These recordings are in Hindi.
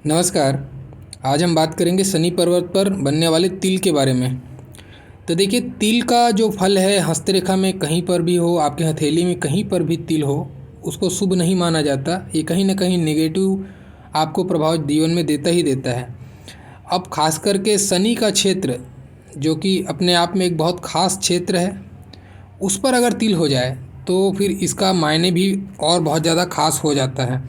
नमस्कार। आज हम बात करेंगे शनि पर्वत पर बनने वाले तिल के बारे में। तो देखिए, तिल का जो फल है हस्तरेखा में कहीं पर भी हो, आपके हथेली में कहीं पर भी तिल हो, उसको शुभ नहीं माना जाता। ये कहीं ना कहीं नेगेटिव आपको प्रभाव जीवन में देता ही देता है। अब खास करके शनि का क्षेत्र, जो कि अपने आप में एक बहुत ख़ास क्षेत्र है, उस पर अगर तिल हो जाए तो फिर इसका मायने भी और बहुत ज़्यादा ख़ास हो जाता है।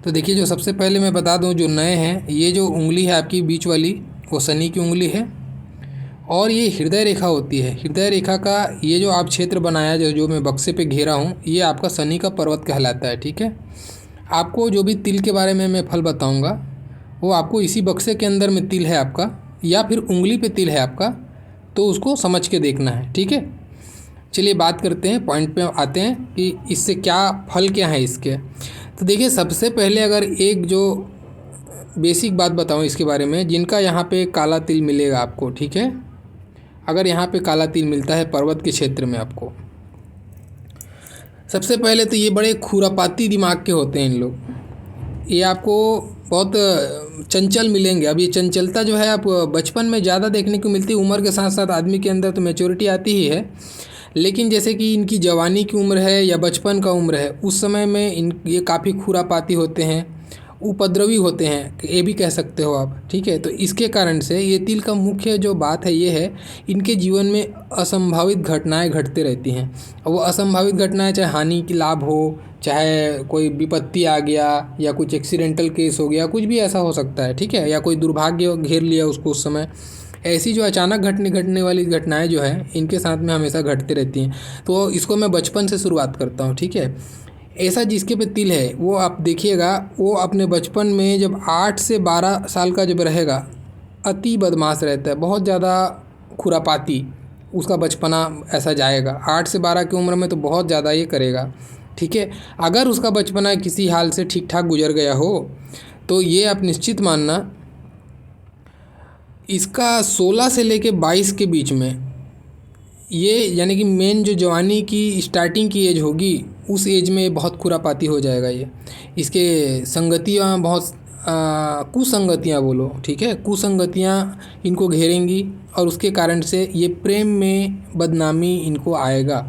तो देखिए, जो सबसे पहले मैं बता दूं, जो नए हैं, ये जो उंगली है आपकी बीच वाली, वो शनि की उंगली है। और ये हृदय रेखा होती है। हृदय रेखा का ये जो आप क्षेत्र बनाया, जो मैं बक्से पे घेरा हूँ, ये आपका शनि का पर्वत कहलाता है। ठीक है। आपको जो भी तिल के बारे में मैं फल बताऊँगा, वो आपको इसी बक्से के अंदर में तिल है आपका, या फिर उंगली पे तिल है आपका, तो उसको समझ के देखना है। ठीक है। चलिए बात करते हैं, पॉइंट पे आते हैं कि इससे क्या फल क्या है इसके। तो देखिए, सबसे पहले अगर एक जो बेसिक बात बताऊं इसके बारे में, जिनका यहाँ पे काला तिल मिलेगा आपको, ठीक है, अगर यहाँ पे काला तिल मिलता है पर्वत के क्षेत्र में आपको, सबसे पहले तो ये बड़े खुरापाती दिमाग के होते हैं इन लोग। ये आपको बहुत चंचल मिलेंगे। अब ये चंचलता जो है आप बचपन में ज़्यादा देखने को मिलती है। उम्र के साथ साथ आदमी के अंदर तो मैच्योरिटी आती ही है, लेकिन जैसे कि इनकी जवानी की उम्र है या बचपन का उम्र है, उस समय में ये काफ़ी खुरापाती होते हैं, उपद्रवी होते हैं, ये भी कह सकते हो आप। ठीक है। तो इसके कारण से ये तिल का मुख्य जो बात है ये है, इनके जीवन में असंभावित घटनाएं घटते रहती हैं। और वो असंभावित घटनाएं चाहे हानि की लाभ हो, चाहे कोई विपत्ति आ गया, या कुछ एक्सीडेंटल केस हो गया, कुछ भी ऐसा हो सकता है। ठीक है। या कोई दुर्भाग्य घेर लिया उसको उस समय। ऐसी जो अचानक घटने वाली घटनाएं जो है, इनके साथ में हमेशा घटती रहती हैं। तो इसको मैं बचपन से शुरुआत करता हूँ। ठीक है। ऐसा जिसके पे तिल है, वो आप देखिएगा, वो अपने बचपन में जब 8 से 12 साल का जब रहेगा, अति बदमाश रहता है, बहुत ज़्यादा खुरापाती उसका बचपना ऐसा जाएगा। 8 से 12 की उम्र में तो बहुत ज़्यादा ये करेगा। ठीक है। अगर उसका बचपना किसी हाल से ठीक ठाक गुजर गया हो, तो ये आप निश्चित मानना, इसका 16 से लेके 22 के बीच में, ये यानी कि मेन जो जवानी की स्टार्टिंग की एज होगी, उस एज में बहुत खुरापाती हो जाएगा ये। इसके संगतियाँ बहुत कुसंगतियाँ बोलो, ठीक है, कुसंगतियाँ इनको घेरेंगी, और उसके कारण से ये प्रेम में बदनामी इनको आएगा।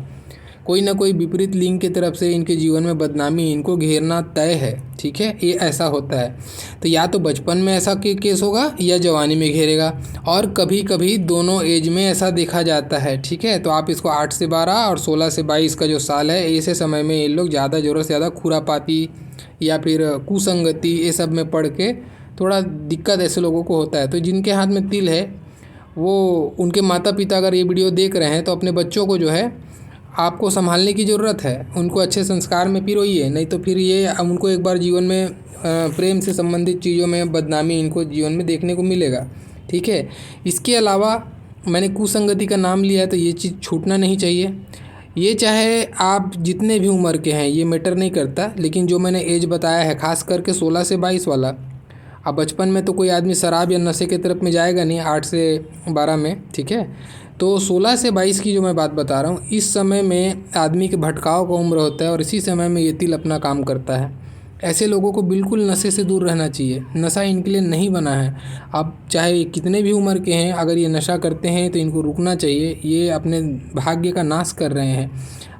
कोई ना कोई विपरीत लिंग की तरफ से इनके जीवन में बदनामी इनको घेरना तय है। ठीक है। ये ऐसा होता है। तो या तो बचपन में ऐसा केस होगा, या जवानी में घेरेगा, और कभी कभी दोनों एज में ऐसा देखा जाता है। ठीक है। तो आप इसको 8 से 12 और 16 से 22 का जो साल है, ऐसे समय में ये लोग ज़्यादा ज़रूरत से ज़्यादा खुरापाती या फिर कुसंगति ये सब में पड़ के थोड़ा दिक्कत ऐसे लोगों को होता है। तो जिनके हाथ में तिल है, वो उनके माता पिता अगर ये वीडियो देख रहे हैं, तो अपने बच्चों को जो है आपको संभालने की ज़रूरत है। उनको अच्छे संस्कार में पिरोइए, नहीं तो फिर ये उनको एक बार जीवन में प्रेम से संबंधित चीज़ों में बदनामी इनको जीवन में देखने को मिलेगा। ठीक है। इसके अलावा मैंने कुसंगति का नाम लिया है, तो ये चीज़ छूटना नहीं चाहिए। ये चाहे आप जितने भी उम्र के हैं, ये मैटर नहीं करता, लेकिन जो मैंने एज बताया है, ख़ास करके 16 से 22 वाला। अब बचपन में तो कोई आदमी शराब या नशे की तरफ में जाएगा नहीं, 8 से 12 में। ठीक है। तो 16 से 22 की जो मैं बात बता रहा हूँ, इस समय में आदमी के भटकाव का उम्र होता है, और इसी समय में ये तिल अपना काम करता है। ऐसे लोगों को बिल्कुल नशे से दूर रहना चाहिए। नशा इनके लिए नहीं बना है। अब चाहे कितने भी उम्र के हैं, अगर ये नशा करते हैं तो इनको रुकना चाहिए। ये अपने भाग्य का नाश कर रहे हैं।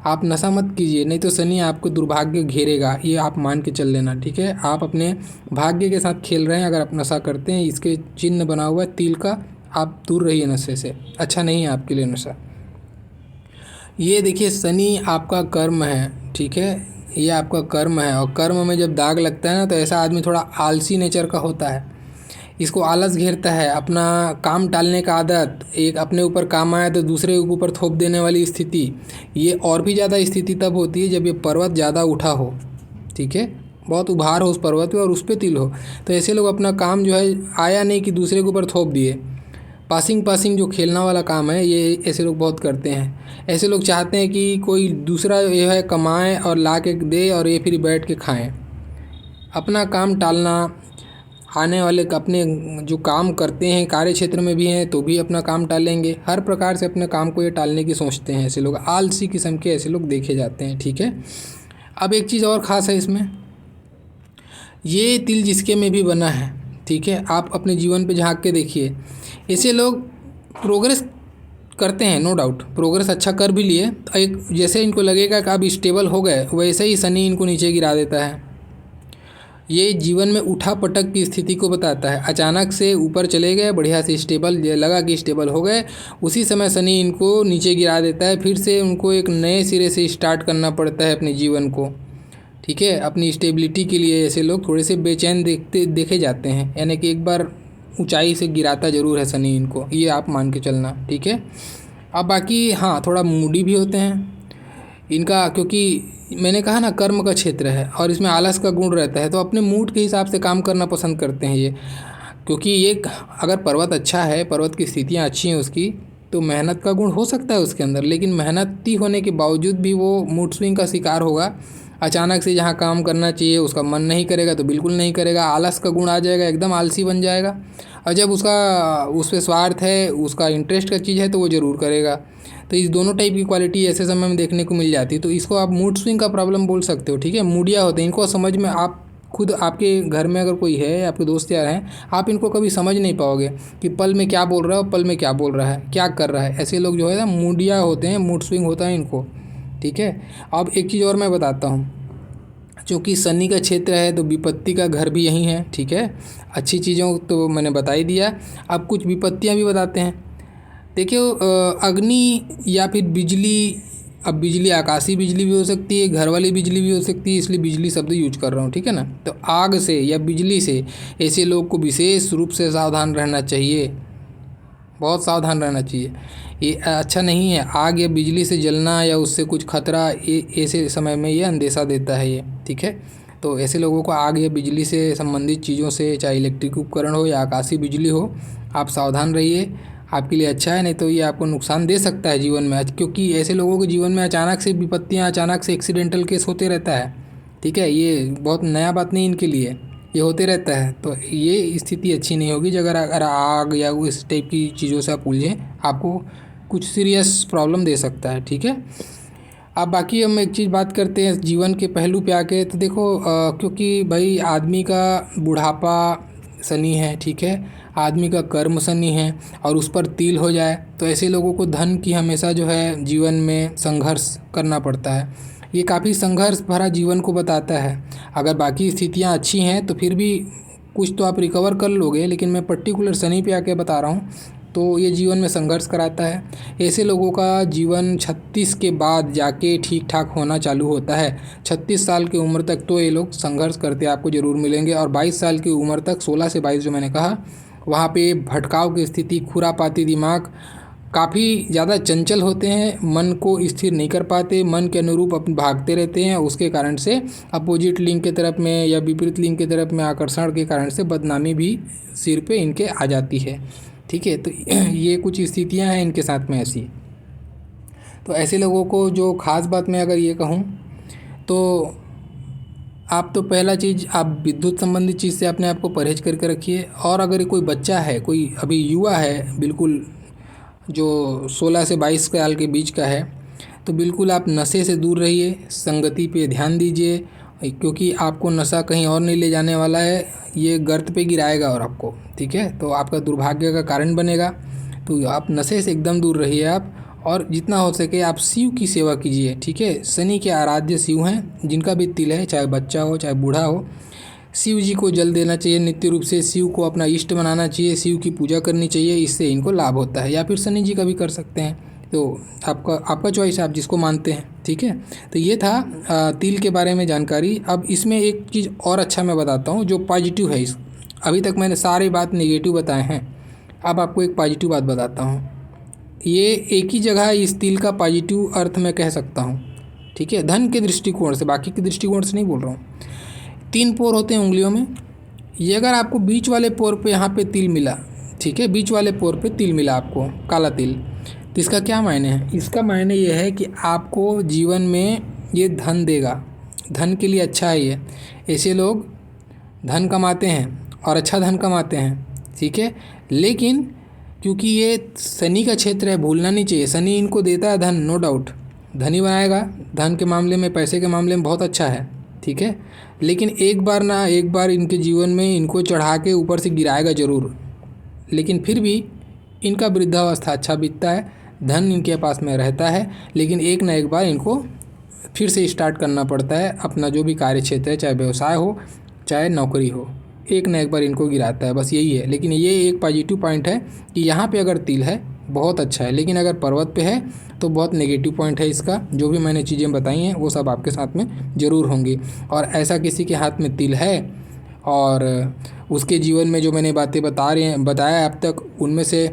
आप नशा मत कीजिए, नहीं तो शनि आपको दुर्भाग्य घेरेगा, ये आप मान के चल लेना। ठीक है। आप अपने भाग्य के साथ खेल रहे हैं अगर आप नशा करते हैं। इसके चिन्ह बना हुआ है तिल का, आप दूर रहिए नशे से, अच्छा नहीं है आपके लिए नशा। ये देखिए, शनि आपका कर्म है। ठीक है। ये आपका कर्म है, और कर्म में जब दाग लगता है ना, तो ऐसा आदमी थोड़ा आलसी नेचर का होता है। इसको आलस घेरता है, अपना काम टालने का आदत, एक अपने ऊपर काम आया तो दूसरे के ऊपर थोप देने वाली स्थिति। ये और भी ज़्यादा स्थिति तब होती है जब ये पर्वत ज़्यादा उठा हो। ठीक है। बहुत उभार हो उस पर्वत पे और उस पर तिल हो, तो ऐसे लोग अपना काम जो है आया नहीं कि दूसरे के ऊपर थोप दिए, पासिंग जो खेलना वाला काम है, ये ऐसे लोग बहुत करते हैं। ऐसे लोग चाहते हैं कि कोई दूसरा जो है कमाए और ला के दे, और ये फिर बैठ के खाएं। अपना काम टालना, आने वाले अपने जो काम करते हैं कार्य क्षेत्र में भी हैं तो भी अपना काम टालेंगे। हर प्रकार से अपने काम को ये टालने की सोचते हैं। ऐसे लोग आलसी किस्म के ऐसे लोग देखे जाते हैं। ठीक है। अब एक चीज़ और ख़ास है इसमें, ये तिल जिसके में भी बना है, ठीक है। आप अपने जीवन पे झांक के देखिए, ऐसे लोग प्रोग्रेस करते हैं, नो डाउट प्रोग्रेस अच्छा कर भी लिए, तो एक जैसे इनको लगेगा कि आप स्टेबल हो गए, वैसे ही शनि इनको नीचे गिरा देता है। ये जीवन में उठा पटक की स्थिति को बताता है। अचानक से ऊपर चले गए, बढ़िया से स्टेबल लगा कि स्टेबल हो गए, उसी समय शनि इनको नीचे गिरा देता है। फिर से उनको एक नए सिरे से स्टार्ट करना पड़ता है अपने जीवन को, ठीक है। अपनी स्टेबिलिटी के लिए ऐसे लोग थोड़े से बेचैन देखे जाते हैं, यानी कि एक बार ऊंचाई से गिराता ज़रूर है शनि इनको, ये आप मान के चलना, ठीक है। अब बाकी हाँ, थोड़ा मूडी भी होते हैं इनका, क्योंकि मैंने कहा ना कर्म का क्षेत्र है और इसमें आलस का गुण रहता है, तो अपने मूड के हिसाब से काम करना पसंद करते हैं ये। क्योंकि ये अगर पर्वत अच्छा है, पर्वत की स्थितियाँ अच्छी हैं उसकी, तो मेहनत का गुण हो सकता है उसके अंदर, लेकिन मेहनती होने के बावजूद भी वो मूड स्विंग का शिकार होगा। अचानक से जहाँ काम करना चाहिए उसका मन नहीं करेगा तो बिल्कुल नहीं करेगा, आलस का गुण आ जाएगा, एकदम आलसी बन जाएगा। और जब उसका उस पर स्वार्थ है, उसका इंटरेस्ट का चीज़ है, तो वो ज़रूर करेगा। तो इस दोनों टाइप की क्वालिटी ऐसे समय में देखने को मिल जाती है, तो इसको आप मूड स्विंग का प्रॉब्लम बोल सकते हो, ठीक है। मूडिया होते हैं, इनको समझ में आप खुद आपके घर में अगर कोई है, आपके दोस्त यार हैं, आप इनको कभी समझ नहीं पाओगे कि पल में क्या बोल रहा है और पल में क्या बोल रहा है, क्या कर रहा है। ऐसे लोग जो है ना मूडिया होते हैं, मूड स्विंग होता है इनको, ठीक है। अब एक चीज़ और मैं बताता हूँ, चूँकि शनि का क्षेत्र है तो विपत्ति का घर भी यही है, ठीक है। अच्छी चीज़ों तो मैंने बता ही दिया, अब कुछ विपत्तियाँ भी बताते हैं। देखिए अग्नि या फिर बिजली, अब बिजली आकाशीय बिजली भी हो सकती है, घर वाली बिजली भी हो सकती है, इसलिए बिजली शब्द यूज कर रहा हूँ, ठीक है ना। तो आग से या बिजली से ऐसे लोग को विशेष रूप से सावधान रहना चाहिए, बहुत सावधान रहना चाहिए। ये अच्छा नहीं है, आग या बिजली से जलना या उससे कुछ खतरा, ऐसे समय में ये अंदेशा देता है ये, ठीक है। तो ऐसे लोगों को आग या बिजली से संबंधित चीज़ों से, चाहे इलेक्ट्रिक उपकरण हो या आकाशीय बिजली हो, आप सावधान रहिए, आपके लिए अच्छा है। नहीं तो ये आपको नुकसान दे सकता है जीवन में, क्योंकि ऐसे लोगों के जीवन में अचानक से विपत्तियाँ, अचानक से एक्सीडेंटल केस होते रहता है, ठीक है। ये बहुत नया बात नहीं इनके लिए, ये होते रहता है। तो ये स्थिति अच्छी नहीं होगी अगर आग या इस टाइप की चीज़ों से आप उलझें, आपको कुछ सीरियस प्रॉब्लम दे सकता है, ठीक है। अब बाकी हम एक चीज़ बात करते हैं जीवन के पहलू पे आके, तो देखो क्योंकि भाई आदमी का बुढ़ापा शनि है, ठीक है, आदमी का कर्म शनि है और उस पर तिल हो जाए, तो ऐसे लोगों को धन की हमेशा जो है जीवन में संघर्ष करना पड़ता है। ये काफ़ी संघर्ष भरा जीवन को बताता है। अगर बाकी स्थितियाँ अच्छी हैं तो फिर भी कुछ तो आप रिकवर कर लोगे, लेकिन मैं पर्टिकुलर शनि पे आके बता रहा हूँ, तो ये जीवन में संघर्ष कराता है। ऐसे लोगों का जीवन 36 के बाद जाके ठीक ठाक होना चालू होता है। 36 साल की उम्र तक तो ये लोग संघर्ष करते आपको ज़रूर मिलेंगे, और 22 साल की उम्र तक, 16 से 22 जो मैंने कहा, वहाँ पे भटकाव की स्थिति, खुरापाती दिमाग, काफ़ी ज़्यादा चंचल होते हैं, मन को स्थिर नहीं कर पाते, मन के अनुरूप अपन भागते रहते हैं। उसके कारण से अपोजिट लिंग के तरफ में या विपरीत लिंग के तरफ में आकर्षण के कारण से बदनामी भी सिर पे इनके आ जाती है, ठीक है। तो ये कुछ स्थितियां हैं इनके साथ में ऐसी। तो ऐसे लोगों को जो ख़ास बात मैं अगर ये कहूँ तो आप तो पहला चीज़, आप विद्युत संबंधित चीज़ से अपने आप को परहेज करके रखिए। और अगर कोई बच्चा है, कोई अभी युवा है बिल्कुल, जो 16 से 22 साल के बीच का है, तो बिल्कुल आप नशे से दूर रहिए, संगति पे ध्यान दीजिए, क्योंकि आपको नशा कहीं और नहीं ले जाने वाला है, ये गर्त पे गिराएगा और आपको, ठीक है, तो आपका दुर्भाग्य का कारण बनेगा। तो आप नशे से एकदम दूर रहिए आप, और जितना हो सके आप शिव की सेवा कीजिए, ठीक है। शनि के आराध्य शिव हैं, जिनका भी तिल है, चाहे बच्चा हो चाहे बूढ़ा हो, शिव जी को जल देना चाहिए नित्य रूप से, शिव को अपना इष्ट बनाना चाहिए, शिव की पूजा करनी चाहिए, इससे इनको लाभ होता है। या फिर शनि जी का भी कर सकते हैं, तो आपका चॉइस है, आप जिसको मानते हैं, ठीक है। तो ये था तिल के बारे में जानकारी। अब इसमें एक चीज़ और अच्छा मैं बताता हूँ जो पॉजिटिव है। अभी तक मैंने सारे बात नेगेटिव बताए हैं, अब आपको एक पॉजिटिव बात बताता हूँ। ये एक ही जगह इस तिल का पॉजिटिव अर्थ मैं कह सकता हूँ, ठीक है, धन के दृष्टिकोण से, बाकी के दृष्टिकोण से नहीं बोल रहा हूँ। 3 पोर होते हैं उंगलियों में, ये अगर आपको बीच वाले पोर पे यहाँ पे तिल मिला, ठीक है, बीच वाले पोर पे तिल मिला आपको, काला तिल, तो इसका क्या मायने है? इसका मायने ये है कि आपको जीवन में ये धन देगा, धन के लिए अच्छा है ये। ऐसे लोग धन कमाते हैं और अच्छा धन कमाते हैं, ठीक है। लेकिन क्योंकि ये शनि का क्षेत्र है, भूलना नहीं चाहिए, शनि इनको देता है धन, नो डाउट, धनी बनाएगा, धन के मामले में, पैसे के मामले में बहुत अच्छा है, ठीक है। लेकिन एक बार इनके जीवन में इनको चढ़ा के ऊपर से गिराएगा ज़रूर, लेकिन फिर भी इनका वृद्धावस्था अच्छा बीतता है, धन इनके पास में रहता है, लेकिन एक ना एक बार इनको फिर से स्टार्ट करना पड़ता है अपना जो भी कार्य क्षेत्र है, चाहे व्यवसाय हो चाहे नौकरी हो, एक ना एक बार इनको गिराता है, बस यही है। लेकिन ये एक पॉजिटिव पॉइंट है कि यहाँ पे अगर तिल है बहुत अच्छा है, लेकिन अगर पर्वत पे है तो बहुत नेगेटिव पॉइंट है इसका। जो भी मैंने चीज़ें बताई हैं वो सब आपके साथ में ज़रूर होंगी। और ऐसा किसी के हाथ में तिल है और उसके जीवन में जो मैंने बातें बताया अब तक, उनमें से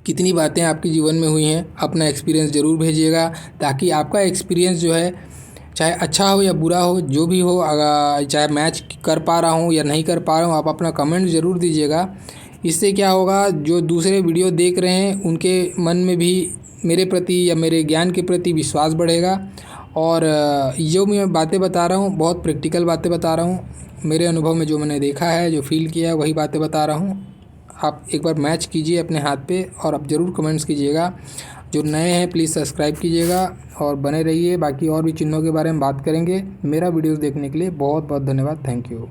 कितनी बातें आपके जीवन में हुई हैं, अपना एक्सपीरियंस ज़रूर भेजिएगा, ताकि आपका एक्सपीरियंस जो है चाहे अच्छा हो या बुरा हो, जो भी हो, अगर चाहे मैच कर पा रहा हूँ या नहीं कर पा रहा हूँ, आप अपना कमेंट ज़रूर दीजिएगा। इससे क्या होगा, जो दूसरे वीडियो देख रहे हैं उनके मन में भी मेरे प्रति या मेरे ज्ञान के प्रति विश्वास बढ़ेगा। और जो मैं बातें बता रहा हूँ बहुत प्रैक्टिकल बातें बता रहा हूँ, मेरे अनुभव में जो मैंने देखा है, जो फील किया है, वही बातें बता रहा हूँ। आप एक बार मैच कीजिए अपने हाथ पे और आप ज़रूर कमेंट्स कीजिएगा। जो नए हैं प्लीज़ सब्सक्राइब कीजिएगा और बने रहिए। बाकी और भी चिन्हों के बारे में बात करेंगे। मेरा वीडियोस देखने के लिए बहुत बहुत धन्यवाद। Thank you.